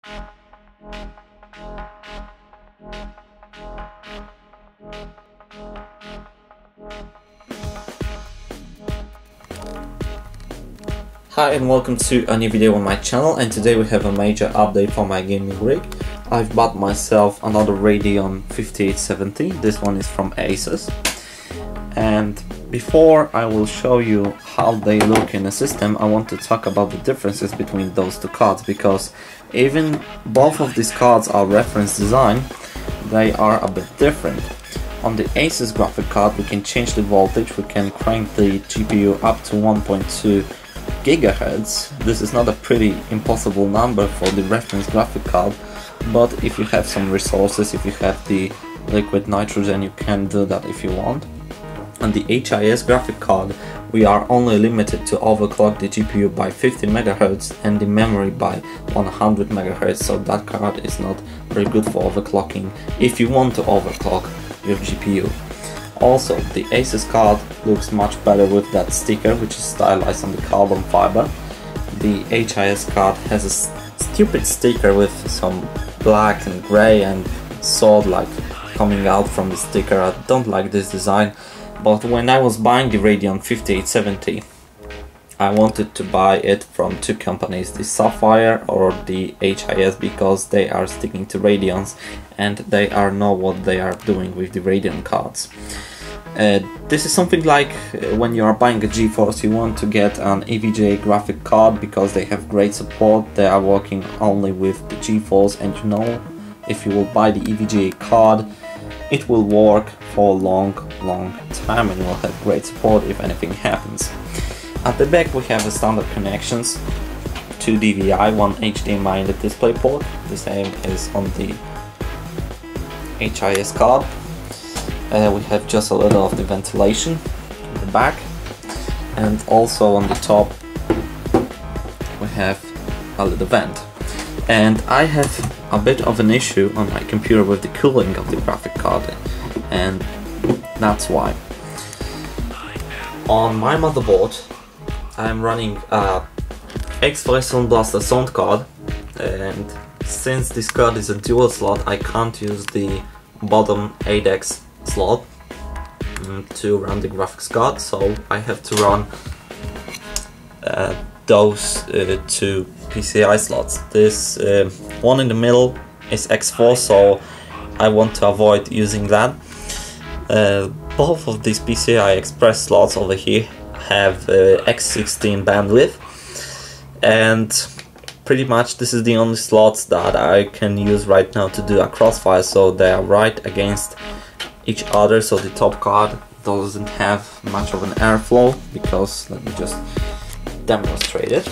Hi and welcome to a new video on my channel, and today we have a major update for my gaming rig. I've bought myself another Radeon 5870, this one is from Asus. And before I will show you how they look in the system, I want to talk about the differences between those two cards, because even both of these cards are reference design, they are a bit different. On the Asus graphic card we can change the voltage, we can crank the GPU up to 1.2 gigahertz. This is not a pretty impossible number for the reference graphic card, but if you have some resources, if you have the liquid nitrogen, you can do that if you want. On the HIS graphic card we are only limited to overclock the GPU by 50 MHz and the memory by 100 MHz, so that card is not very good for overclocking if you want to overclock your GPU. Also, the Asus card looks much better with that sticker, which is stylized on the carbon fiber. The HIS card has a stupid sticker with some black and grey and sword like coming out from the sticker. I don't like this design, but when I was buying the Radeon 5870, I wanted to buy it from two companies, the Sapphire or the HIS, because they are sticking to Radeons and they know what they are doing with the Radeon cards. This is something like when you are buying a GeForce, you want to get an EVGA graphic card because they have great support, they are working only with the GeForce, and you know, if you will buy the EVGA card, it will work for a long time and you will have great support if anything happens. At the back we have the standard connections, 2 DVI, 1 HDMI in the display port, the same is on the HIS card. We have just a little of the ventilation in the back, and also on the top we have a little vent. And I have a bit of an issue on my computer with the cooling of the graphic card, and that's why. On my motherboard I'm running a X-Ray Sound Blaster sound card, and since this card is a dual slot I can't use the bottom 8X slot to run the graphics card, so I have to run those two PCI slots. This one in the middle is X4, so I want to avoid using that. Both of these PCI Express slots over here have X16 bandwidth, and pretty much this is the only slots that I can use right now to do a crossfire, so they are right against each other, so the top card doesn't have much of an airflow, because let me just demonstrate it.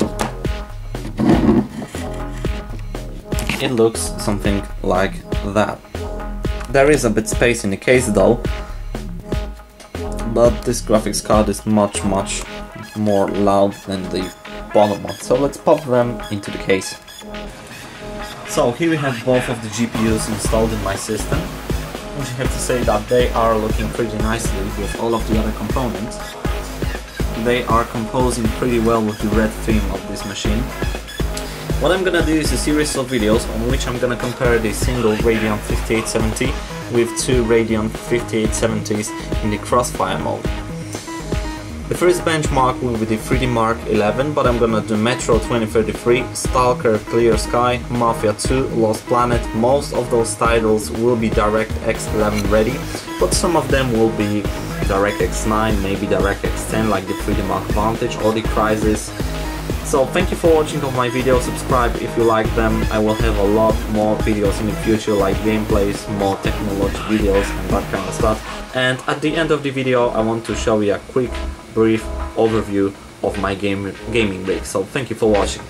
It looks something like that. There is a bit space in the case though, but this graphics card is much more loud than the bottom one, so let's pop them into the case. So here we have both of the GPUs installed in my system, which I have to say that they are looking pretty nicely with all of the other components. They are composing pretty well with the red theme of this machine. What I'm gonna do is a series of videos on which I'm gonna compare the single Radeon 5870 with two Radeon 5870s in the Crossfire mode. The first benchmark will be the 3D Mark 11, but I'm gonna do Metro 2033, Stalker Clear Sky, Mafia 2, Lost Planet. Most of those titles will be DirectX 11 ready, but some of them will be DirectX 9, maybe DirectX 10 like the 3D Mark Vantage or the Crysis. So thank you for watching all my videos, subscribe if you like them. I will have a lot more videos in the future, like gameplays, more technology videos and that kind of stuff. And at the end of the video I want to show you a quick brief overview of my gaming rig. So thank you for watching.